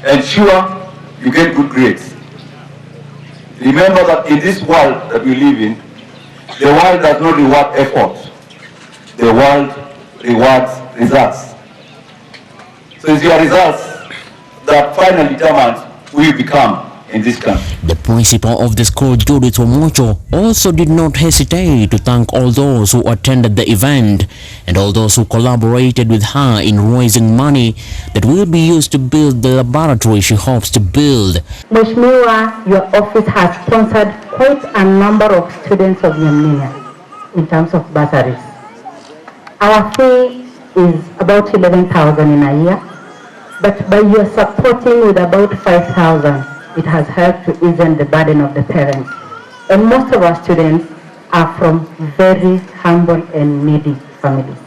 ensure you get good grades. Remember that in this world that we live in, the world does not reward effort. The world rewards results. So it's your results that finally determines who you become in this country. The principal of the school, Judith Omocho, also did not hesitate to thank all those who attended the event and all those who collaborated with her in raising money that will be used to build the laboratory she hopes to build. Mheshimiwa, your office has sponsored quite a number of students of Yamnia in terms of bursaries. Our fee is about 11,000 in a year, but by your supporting with about 5,000, it has helped to ease the burden of the parents. And most of our students are from very humble and needy families.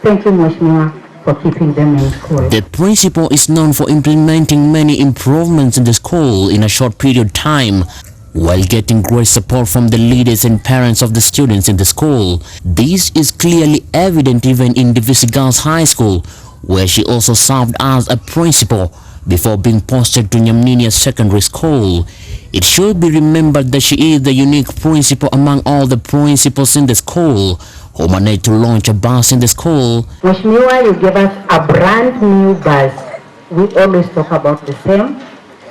Thank you, Mheshimiwa, for keeping them in school. The principal is known for implementing many improvements in the school in a short period of time, while getting great support from the leaders and parents of the students in the school. This is clearly evident even in Divisi Girls High School, where she also served as a principal before being posted to Nyamninia Secondary School. It should be remembered that she is the unique principal among all the principals in the school who managed to launch a bus in the school. Mheshimiwa, you gave us a brand new bus. We always talk about the same.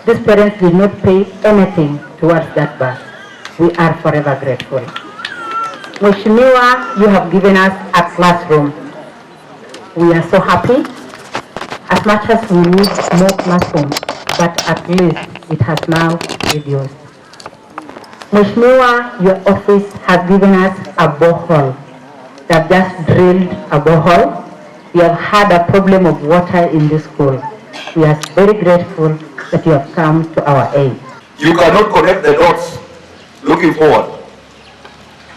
These parents did not pay anything towards that bus. We are forever grateful. Mheshimiwa, you have given us a classroom. We are so happy. As much as we need more classrooms, but at least it has now reduced. Mheshimiwa, your office has given us a borehole. They have just drilled a borehole. We have had a problem of water in this school. We are very grateful that you have come to our aid. You cannot connect the dots looking forward.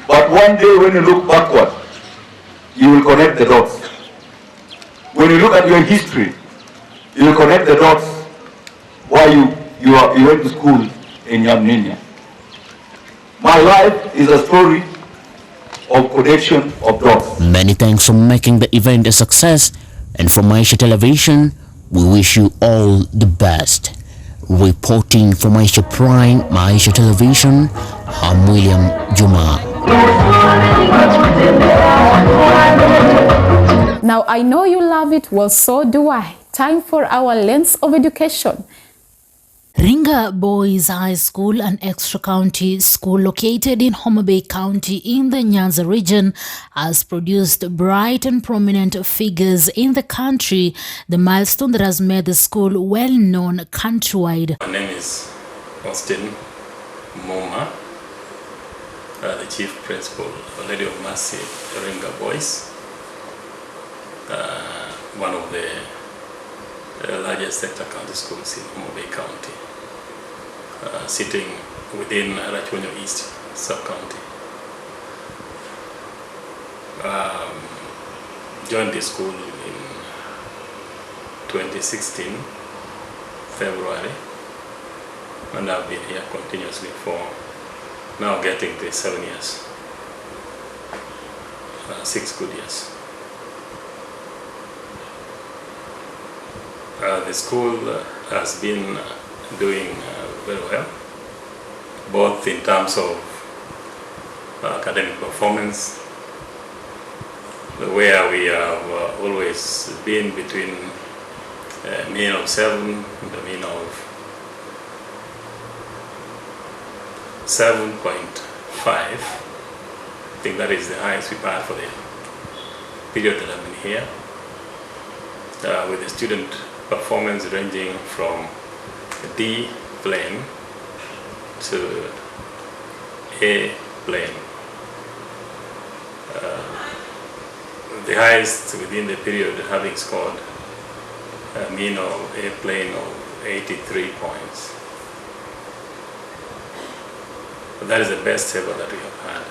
But one day when you look backward, you will connect the dots. When you look at your history, you will connect the dots why you went to school in Yamninia. My life is a story of connection of dots. Many thanks for making the event a success, and from Maisha Television, we wish you all the best. Reporting for Maisha Prime, Maisha Television, I'm William Juma. Now I know you love it, well so do I. Time for our lens of education. Ringa Boys High School, an extra-county school located in Homa Bay County in the Nyanza region, has produced bright and prominent figures in the country, the milestone that has made the school well-known countrywide. My name is Austin Moma, the Chief Principal of Lady of Mercy Ringa Boys, one of the largest sector county schools in Homa Bay County, sitting within Rachonyo East sub-county. Joined the school in 2016, February, and I've been here continuously for now getting to 7 years, 6 good years. The school has been doing very well, both in terms of academic performance, where we have always been between a mean of 7 and a mean of 7.5. I think that is the highest we've had for the period that I've been here, with the student performance ranging from D plane to A plane. The highest within the period having scored a mean of A plane of 83 points. That is the best ever that we have had.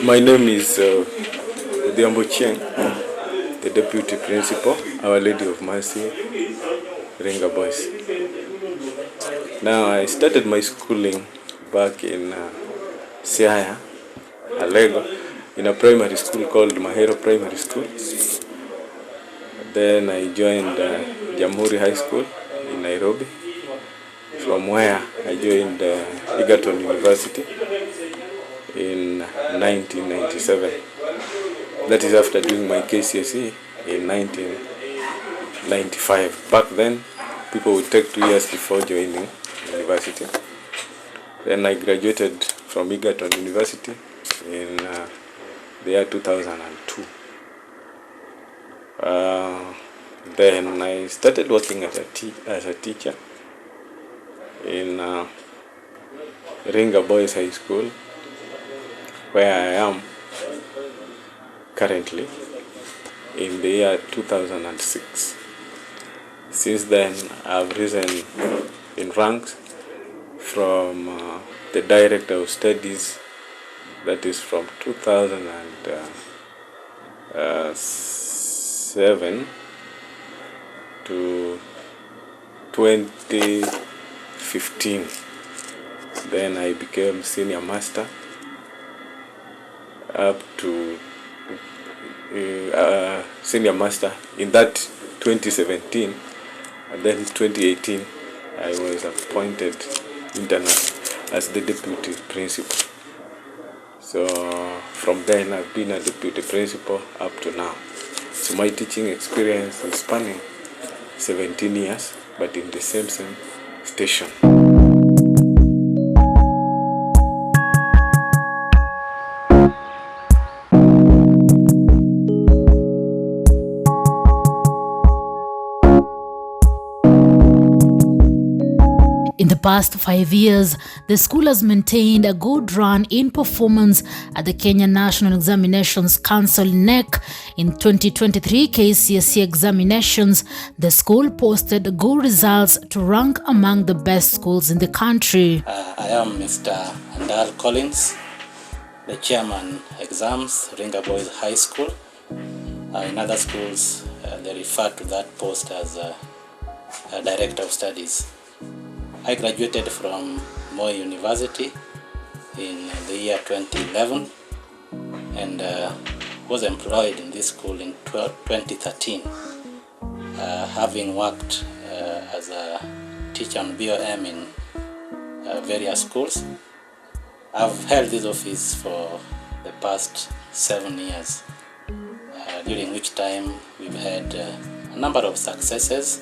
My name is Diambo Chieng, the Deputy Principal, Our Lady of Mercy, Ringa Boys. Now, I started my schooling back in Siaya, Alego, in a primary school called Mahero Primary School. Then I joined Jamhuri High School in Nairobi, from where I joined Egerton University in 1997. That is after doing my KCSE in 1995. Back then, people would take 2 years before joining university. Then I graduated from Egerton University in the year 2002. Then I started working as a teacher in Ringa Boys High School, where I am currently in the year 2006. Since then, I've risen in ranks from the Director of Studies, that is from 2007 to 2015. Then I became Senior Master up to Senior Master in that 2017, and then 2018 I was appointed internal as the Deputy Principal. So from then I've been a Deputy Principal up to now. So my teaching experience is spanning 17 years, but in the same station. In the past 5 years, the school has maintained a good run in performance at the Kenya National Examinations Council (NEC). In 2023 KCSE examinations, the school posted good results to rank among the best schools in the country. I am Mr. Andal Collins, the Chairman Exams, Ringa Boys High School. In other schools, they refer to that post as a Director of Studies. I graduated from Moi University in the year 2011 and was employed in this school in 2013, having worked as a teacher on BOM in various schools. I've held this office for the past 7 years, during which time we've had a number of successes,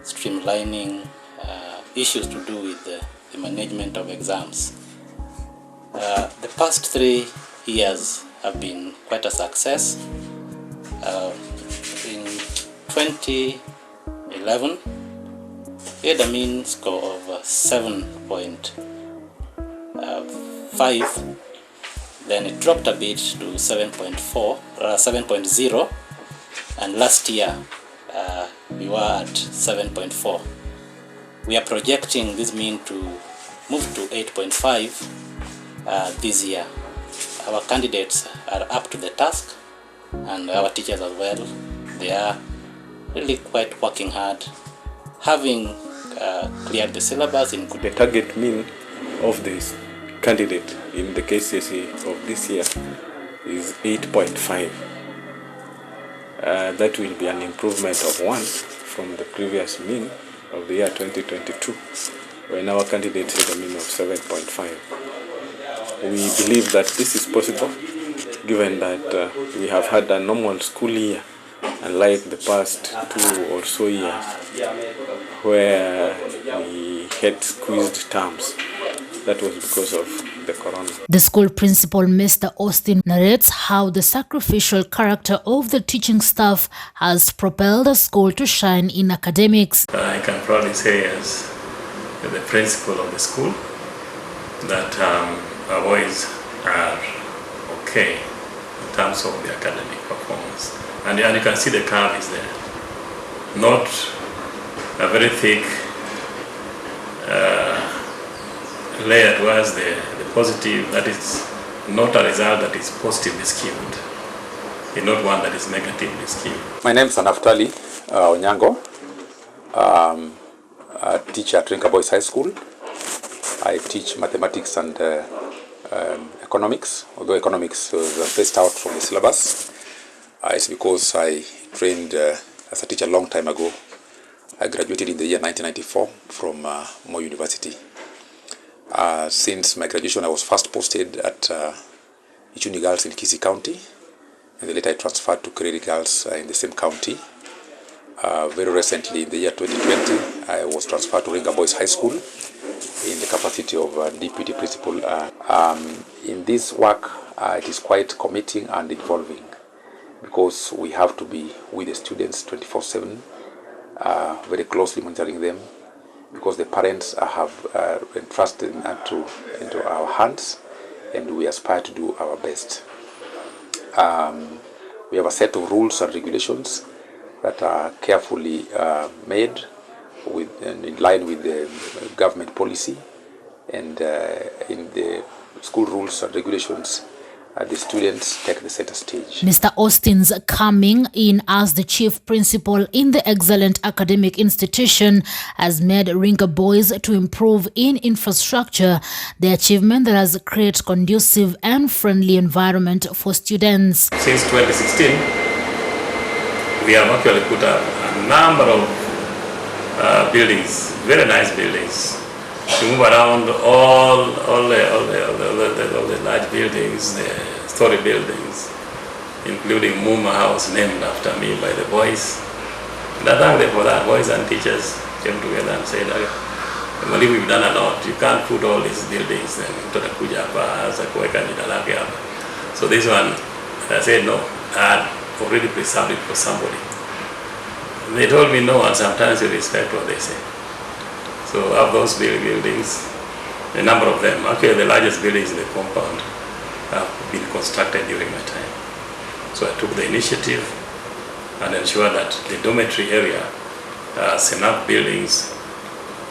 streamlining issues to do with the management of exams. The past 3 years have been quite a success. In 2011, we had a mean score of 7.5. Then it dropped a bit to 7.0, and last year we were at 7.4. We are projecting this mean to move to 8.5 this year. Our candidates are up to the task, and our teachers as well. They are really quite working hard, having cleared the syllabus. The target mean of this candidate in the KCSE of this year is 8.5. That will be an improvement of 1 from the previous mean of the year 2022, when our candidate had a mean of 7.5. We believe that this is possible, given that we have had a normal school year, unlike the past 2 or so years, where we had squeezed terms. That was because of the corona. The school principal, Mr. Austin, narrates how the sacrificial character of the teaching staff has propelled the school to shine in academics. I can proudly say, as the principal of the school, that our boys are okay in terms of the academic performance. And you can see the curve is there. Not a very thick layer towards the positive, that is not a result that is positively skewed, and not one that is negatively skewed. My name is Naftali Onyango. A teacher at Rinka Boys High School. I teach mathematics and economics, although economics was phased out from the syllabus. It's because I trained as a teacher a long time ago. I graduated in the year 1994 from Moi University. Since my graduation, I was first posted at Ichuni Girls in Kisii County, and then later I transferred to Kereri Girls in the same county. Very recently, in the year 2020, I was transferred to Rinka Boys High School in the capacity of deputy principal. In this work, it is quite committing and involving, because we have to be with the students 24/7, very closely monitoring them, because the parents have entrusted into our hands, and we aspire to do our best. We have a set of rules and regulations that are carefully made and in line with the government policy, and in the school rules and regulations, the students take the center stage. Mr. Austin's coming in as the chief principal in the excellent academic institution has made Rinka Boys to improve in infrastructure, the achievement that has created conducive and friendly environment for students. Since 2016, we have actually put up a number of buildings, very nice buildings. To move around all the large buildings, the story buildings, including Muma House, named after me by the boys. And I thank them for that. Boys and teachers came together and said, I believe we've done a lot. You can't put all these buildings and so this one, I said no, I had already preserved it for somebody. They told me no, and sometimes you respect what they say. So of those buildings, a number of them, actually the largest buildings in the compound, have been constructed during my time. So I took the initiative and ensured that the dormitory area has enough buildings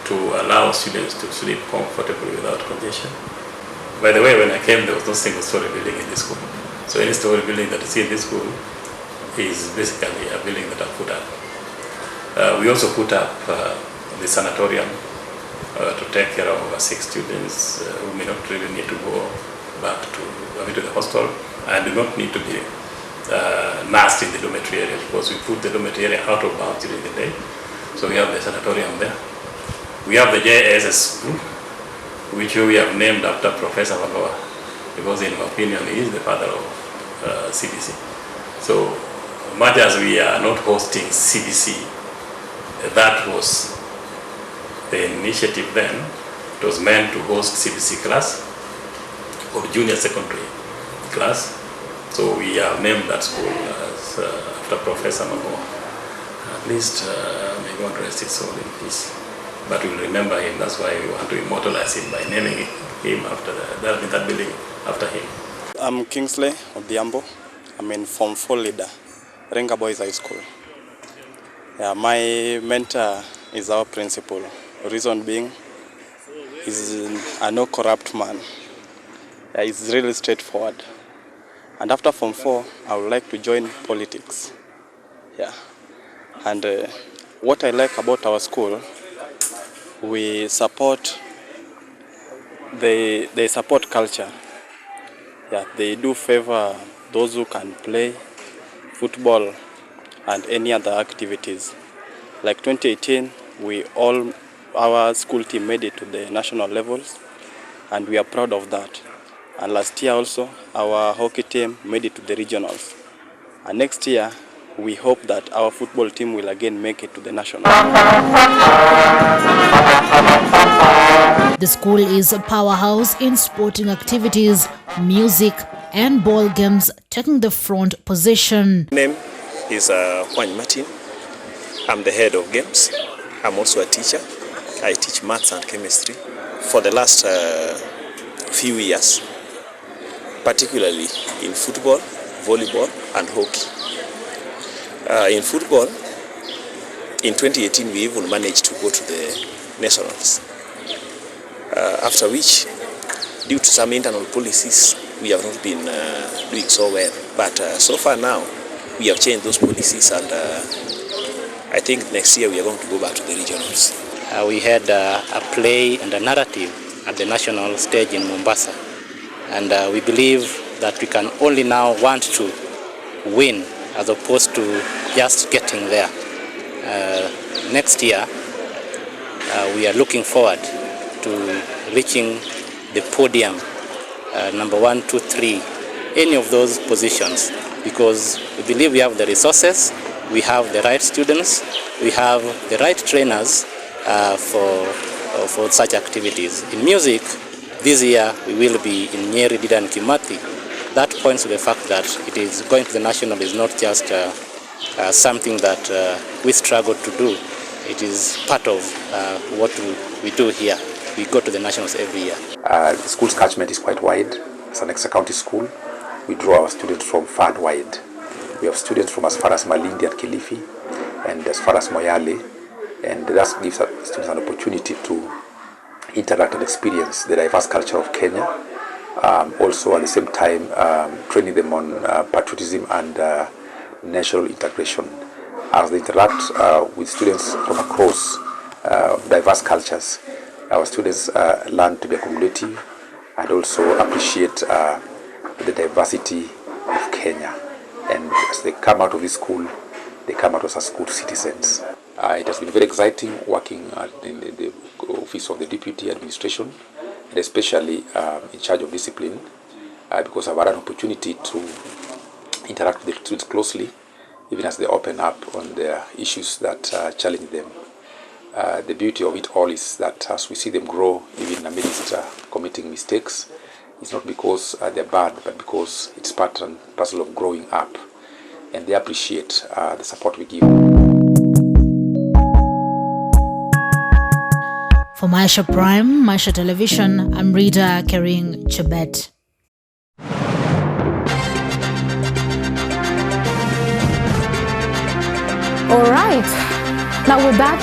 to allow students to sleep comfortably without congestion. By the way, when I came, there was no single story building in this school. So any story building that you see in this school is basically a building that I put up. We also put up the sanatorium to take care of our sick students who may not really need to go back to the hostel and do not need to be nursed in the dormitory area, because we put the dormitory area out of bounds during the day. So we have the sanatorium there. We have the JSS group, which we have named after Professor Valoa, because in my opinion he is the father of CBC. So much as we are not hosting CBC, that was the initiative then, it was meant to host CBC class or junior secondary class. So we have named that school as after Professor Masomo. At least may God rest his soul in peace. But we'll remember him. That's why we want to immortalize him by naming him after that building after him. I'm Kingsley Odhiambo. I'm in Form 4 leader, Ringa Boys High School. Yeah, my mentor is our principal. Reason being, he's a no corrupt man. Yeah, he's really straightforward. And after Form 4, I would like to join politics. Yeah. And what I like about our school, we support, they support culture. Yeah, they do favor those who can play football and any other activities. Like 2018, our school team made it to the national levels, and we are proud of that. And last year also, our hockey team made it to the regionals. And next year, we hope that our football team will again make it to the national. The school is a powerhouse in sporting activities, music, and ball games, taking the front position. My name is Juan Martin. I'm the head of games. I'm also a teacher. I teach maths and chemistry for the last few years, particularly in football, volleyball, and hockey. In football, in 2018, we even managed to go to the nationals. After which, due to some internal policies, we have not been doing so well. But so far now, we have changed those policies, and I think next year we are going to go back to the regionals. We had a play and a narrative at the national stage in Mombasa. And we believe that we can only now want to win as opposed to just getting there. Next year, we are looking forward to reaching the podium, number 1, 2, 3, any of those positions, because we believe we have the resources, we have the right students, we have the right trainers for such activities. In music, this year we will be in Nyeri, Dida and Kimathi. That points to the fact that it is going to the national is not just something that we struggle to do. It is part of what we do here. We go to the nationals every year. The school's catchment is quite wide. It's an extra-county school. We draw our students from far and wide. We have students from as far as Malindi and Kilifi and as far as Moyale. And that gives our students an opportunity to interact and experience the diverse culture of Kenya. Also, at the same time, training them on patriotism and national integration. As they interact with students from across diverse cultures, our students learn to be accommodative and also appreciate the diversity of Kenya. And as they come out of this school, they come out as good citizens. It has been very exciting working in the office of the Deputy Administration, and especially in charge of discipline, because I've had an opportunity to interact with the students closely, even as they open up on the issues that challenge them. The beauty of it all is that as we see them grow, even amidst committing mistakes, it's not because they're bad, but because it's part and parcel of growing up, and they appreciate the support we give. For Maisha Prime, Maisha Television, I'm Rita Kering Chebet. All right. Now with that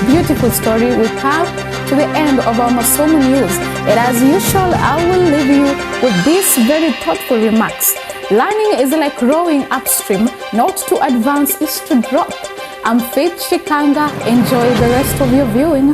beautiful story, we come to the end of our Masomo news. And as usual, I will leave you with these very thoughtful remarks. Learning is like rowing upstream, not to advance is to drop. I'm Faith Shikanga. Enjoy the rest of your viewing.